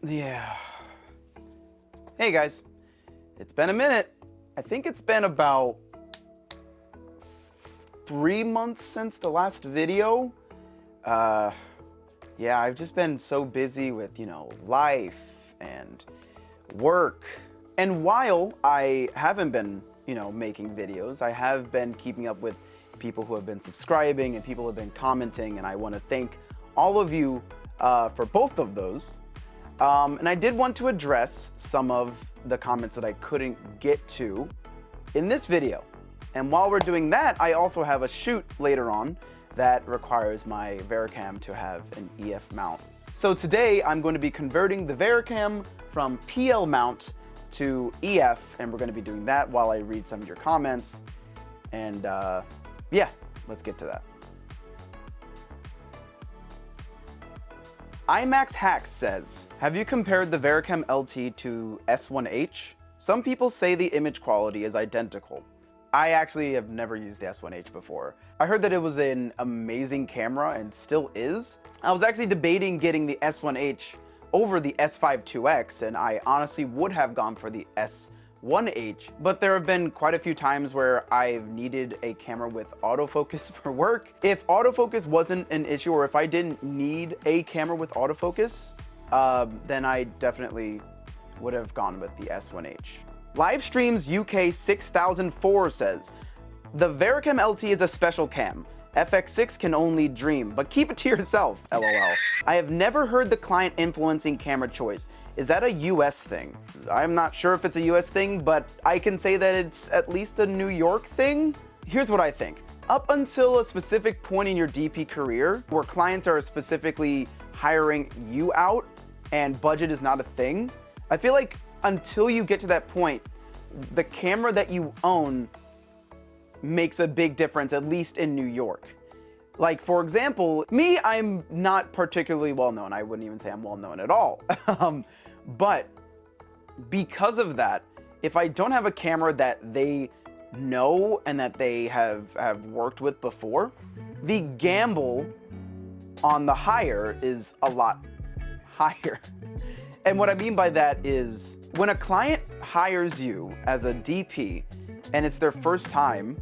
Yeah. Hey guys, it's been a minute. I think it's been about 3 months since the last video. Yeah, I've just been so busy with, life and work. And while I haven't been, making videos, I have been keeping up with people who have been subscribing and people who have been commenting, and I want to thank all of you for both of those. And I did want to address some of the comments that I couldn't get to in this video. And while we're doing that, I also have a shoot later on that requires my VariCam to have an EF mount. So today I'm going to be converting the VariCam from PL mount to EF, and we're going to be doing that while I read some of your comments. And yeah, let's get to that. IMAX Hacks says, have you compared the VariCam LT to S1H? Some people say the image quality is identical. I actually have never used the S1H before. I heard that it was an amazing camera and still is. I was actually debating getting the S1H over the S5 2X, and I honestly would have gone for the S1H, but there have been quite a few times where I've needed a camera with autofocus for work. If autofocus wasn't an issue, or if I didn't need a camera with autofocus, then I definitely would have gone with the S1H. Livestreams UK 6004 says, the VariCam LT is a special cam. FX6 can only dream, but keep it to yourself, LOL. I have never heard the client influencing camera choice. Is that a US thing? I'm not sure if it's a US thing, but I can say that it's at least a New York thing. Here's what I think. Up until a specific point in your DP career, where clients are specifically hiring you out and budget is not a thing, I feel like until you get to that point, the camera that you own makes a big difference, at least in New York. Like, for example, me, I'm not particularly well known. I wouldn't even say I'm well known at all. But because of that, if I don't have a camera that they know and that they have worked with before, the gamble on the hire is a lot higher. And what I mean by that is when a client hires you as a DP and it's their first time,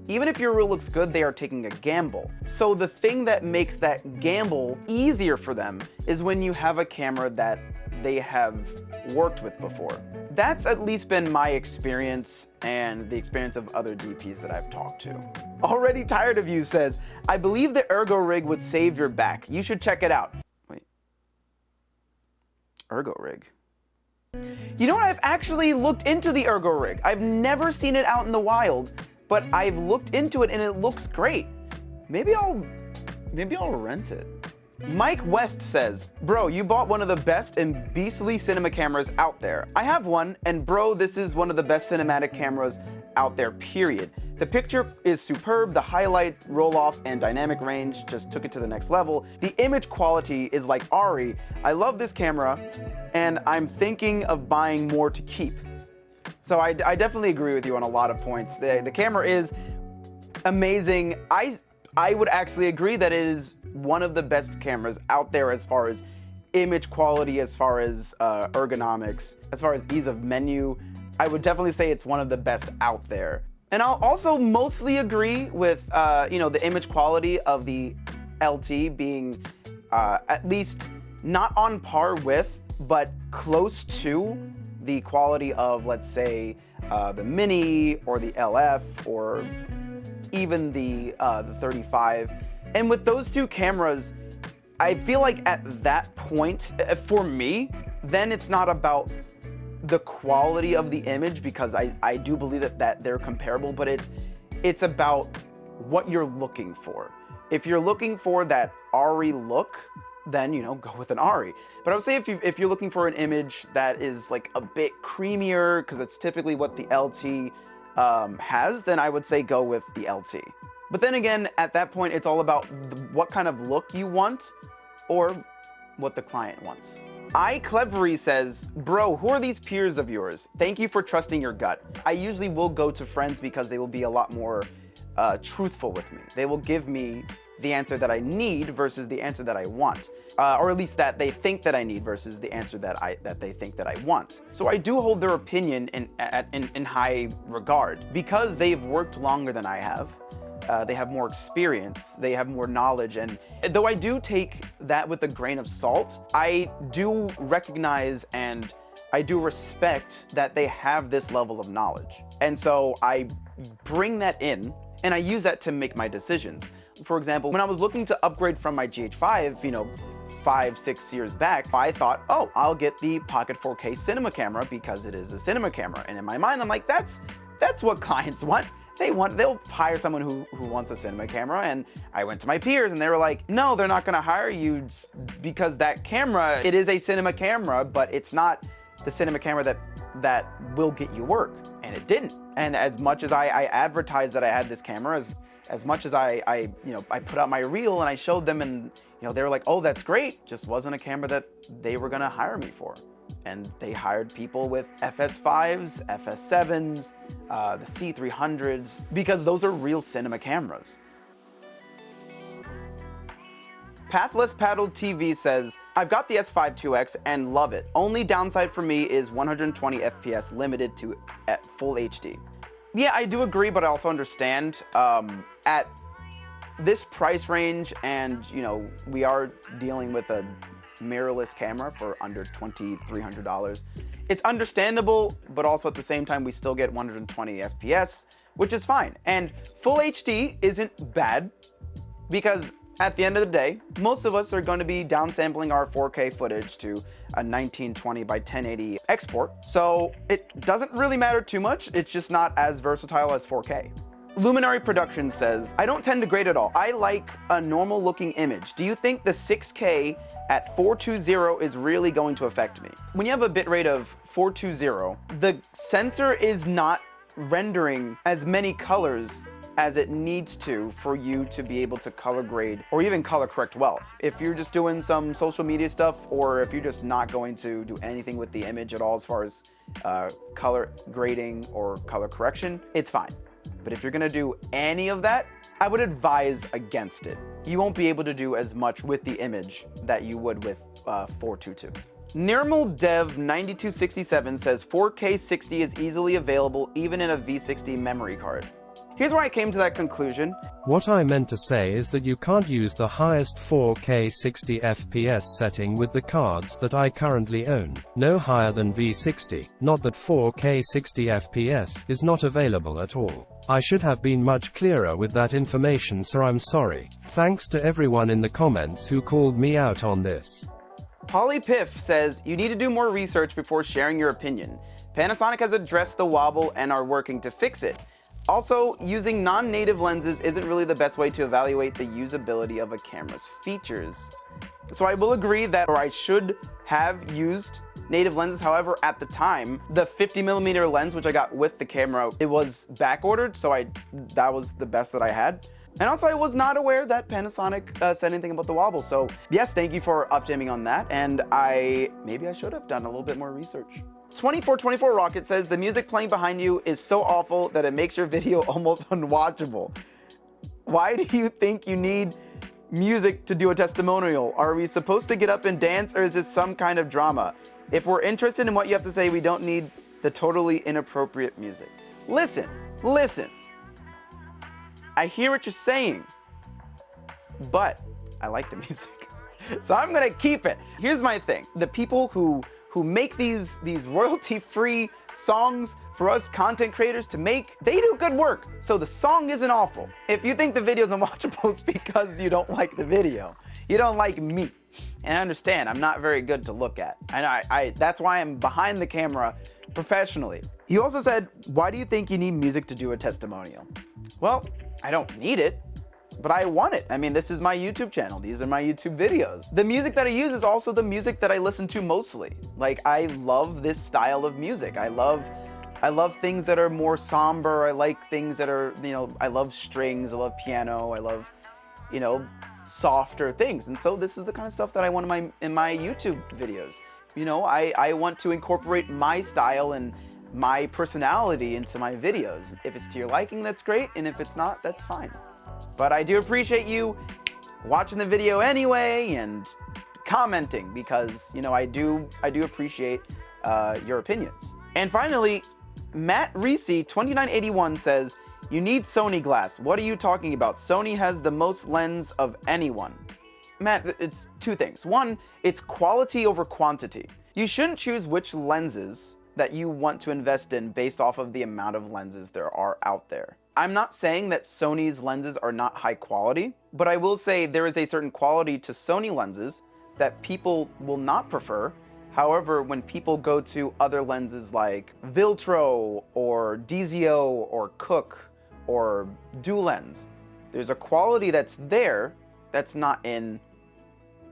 even if your reel looks good, they are taking a gamble. So the thing that makes that gamble easier for them is when you have a camera that they have worked with before. That's at least been my experience and the experience of other DPs that I've talked to. Already Tired of You says, I believe the Ergo rig would save your back. You should check it out. Wait. Ergo rig? You know what? I've actually looked into the Ergo rig. I've never seen it out in the wild, but I've looked into it and it looks great. Maybe I'll rent it. Mike West says, bro, you bought one of the best and beastly cinema cameras out there. I have one, and bro, this is one of the best cinematic cameras out there, period. The picture is superb, the highlight, roll-off, and dynamic range just took it to the next level. The image quality is like Ari. I love this camera, and I'm thinking of buying more to keep. So I definitely agree with you on a lot of points. The camera is amazing. I would actually agree that it is one of the best cameras out there as far as image quality, as far as ergonomics, as far as ease of menu. I would definitely say it's one of the best out there. And I'll also mostly agree with the image quality of the LT being at least not on par with, but close to the quality of, let's say, the Mini or the LF or even the 35. And with those two cameras, I feel like at that point, for me, then it's not about the quality of the image, because I do believe that they're comparable, but it's about what you're looking for. If you're looking for that Ari look, then go with an Ari. But I would say if you're looking for an image that is like a bit creamier, because it's typically what the LT has, then I would say go with the LT. But then again, at that point, it's all about what kind of look you want or what the client wants. iClevery says, bro, who are these peers of yours? Thank you for trusting your gut. I usually will go to friends because they will be a lot more truthful with me. They will give me the answer that I need versus the answer that I want. Or at least that they think that I need versus the answer that they think that I want. So I do hold their opinion in high regard because they've worked longer than I have. They have more experience, they have more knowledge, and though I do take that with a grain of salt, I do recognize and I do respect that they have this level of knowledge. And so I bring that in and I use that to make my decisions. For example, when I was looking to upgrade from my GH5, 5-6 years back, I thought, oh, I'll get the Pocket 4K cinema camera because it is a cinema camera. And in my mind, I'm like, that's what clients want. They'll hire someone who wants a cinema camera. And I went to my peers and they were like, no, they're not gonna hire you because that camera, it is a cinema camera, but it's not the cinema camera that will get you work. And it didn't. And as much as I advertised that I had this camera, as much as I put out my reel and I showed them and they were like, oh, that's great. Just wasn't a camera that they were gonna hire me for. And they hired people with FS5s, FS7s, the C300s, because those are real cinema cameras. Pathless Paddled TV says, I've got the S5 2X and love it. Only downside for me is 120 FPS limited to full HD. Yeah, I do agree, but I also understand at this price range, and we are dealing with a mirrorless camera for under $2,300. It's understandable, but also at the same time, we still get 120 FPS, which is fine. And full HD isn't bad because at the end of the day, most of us are going to be downsampling our 4K footage to a 1920 by 1080 export. So it doesn't really matter too much. It's just not as versatile as 4K. Luminary Productions says, I don't tend to grade at all. I like a normal looking image. Do you think the 6K at 420 is really going to affect me? When you have a bitrate of 420, the sensor is not rendering as many colors as it needs to for you to be able to color grade or even color correct well. If you're just doing some social media stuff, or if you're just not going to do anything with the image at all as far as color grading or color correction, it's fine. But if you're gonna do any of that, I would advise against it. You won't be able to do as much with the image that you would with 422. Nirmal Dev 9267 says 4K 60 is easily available even in a V60 memory card. Here's why I came to that conclusion. What I meant to say is that you can't use the highest 4K 60 FPS setting with the cards that I currently own. No higher than V60. Not that 4K 60 FPS is not available at all. I should have been much clearer with that information, so I'm sorry. Thanks to everyone in the comments who called me out on this. Polypiff says, you need to do more research before sharing your opinion. Panasonic has addressed the wobble and are working to fix it. Also, using non-native lenses isn't really the best way to evaluate the usability of a camera's features. So I will agree that, or I should have used native lenses. However, at the time, the 50mm lens, which I got with the camera, it was back ordered, so that was the best that I had. And also, I was not aware that Panasonic said anything about the wobble. So yes, thank you for updating on that. And maybe I should have done a little bit more research. 2424 Rocket says, the music playing behind you is so awful that it makes your video almost unwatchable. Why do you think you need music to do a testimonial? Are we supposed to get up and dance, or is this some kind of drama? If we're interested in what you have to say, we don't need the totally inappropriate music. Listen. I hear what you're saying, but I like the music, so I'm gonna keep it. Here's my thing. The people who make these royalty-free songs for us content creators to make, they do good work. So the song isn't awful. If you think the video's unwatchable, it's because you don't like the video. You don't like me. And I understand, I'm not very good to look at. And that's why I'm behind the camera professionally. He also said, why do you think you need music to do a testimonial? Well, I don't need it, but I want it. I mean, this is my YouTube channel. These are my YouTube videos. The music that I use is also the music that I listen to mostly. Like, I love this style of music. I love things that are more somber. I like things that are, I love strings. I love piano. I love, softer things. And so this is the kind of stuff that I want in my YouTube videos. I want to incorporate my style and my personality into my videos. If it's to your liking, that's great. And if it's not, that's fine. But I do appreciate you watching the video anyway and commenting, because, you know, I do appreciate your opinions. And finally, Matt Reese 2981 says, "You need Sony glass. What are you talking about? Sony has the most lens of anyone." Matt, it's two things. One, it's quality over quantity. You shouldn't choose which lenses that you want to invest in based off of the amount of lenses there are out there. I'm not saying that Sony's lenses are not high quality, but I will say there is a certain quality to Sony lenses that people will not prefer. However, when people go to other lenses like Viltro or DZO or Cooke or Duolens, there's a quality that's there that's not in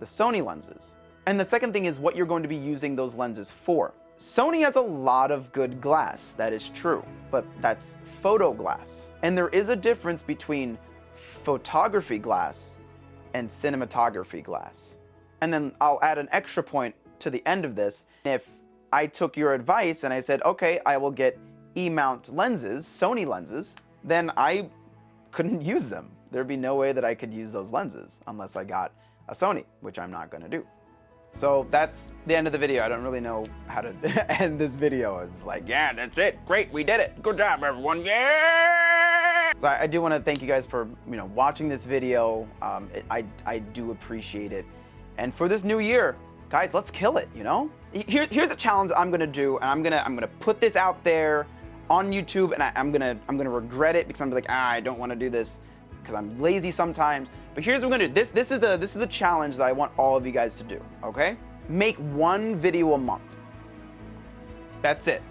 the Sony lenses. And the second thing is what you're going to be using those lenses for. Sony has a lot of good glass, that is true, but that's photo glass. And there is a difference between photography glass and cinematography glass. And then I'll add an extra point to the end of this. If I took your advice and I said, okay, I will get E-mount lenses, Sony lenses, then I couldn't use them. There'd be no way that I could use those lenses unless I got a Sony, which I'm not gonna do. So that's the end of the video. I don't really know how to end this video. It's like, yeah, that's it. Great, we did it. Good job, everyone. Yeah! So I do want to thank you guys for, you know, watching this video. I do appreciate it. And for this new year, guys, let's kill it, you know? Here's a challenge I'm gonna do, and I'm gonna put this out there on YouTube, and I'm gonna regret it because I'm like, I don't want to do this because I'm lazy sometimes. But here's what we're gonna do. This is a challenge that I want all of you guys to do, okay? Make one video a month. That's it.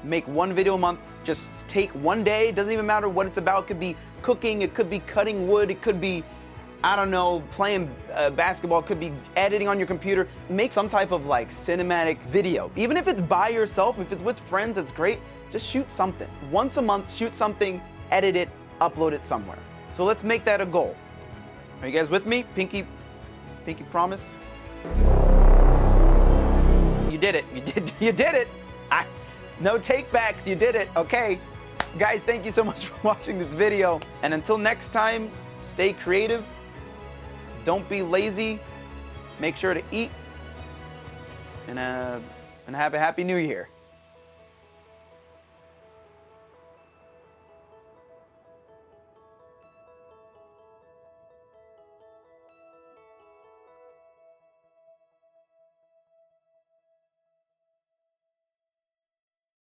Make one video a month. Just take one day. It doesn't even matter what it's about. It could be cooking, it could be cutting wood, it could be, I don't know, playing basketball, it could be editing on your computer. Make some type of like cinematic video. Even if it's by yourself, if it's with friends, it's great. Just shoot something. Once a month, shoot something, edit it, upload it somewhere. So let's make that a goal. Are you guys with me? Pinky promise? You did it. You did it. No take backs. You did it. Okay. Guys, thank you so much for watching this video. And until next time, stay creative. Don't be lazy. Make sure to eat. And have a happy new year.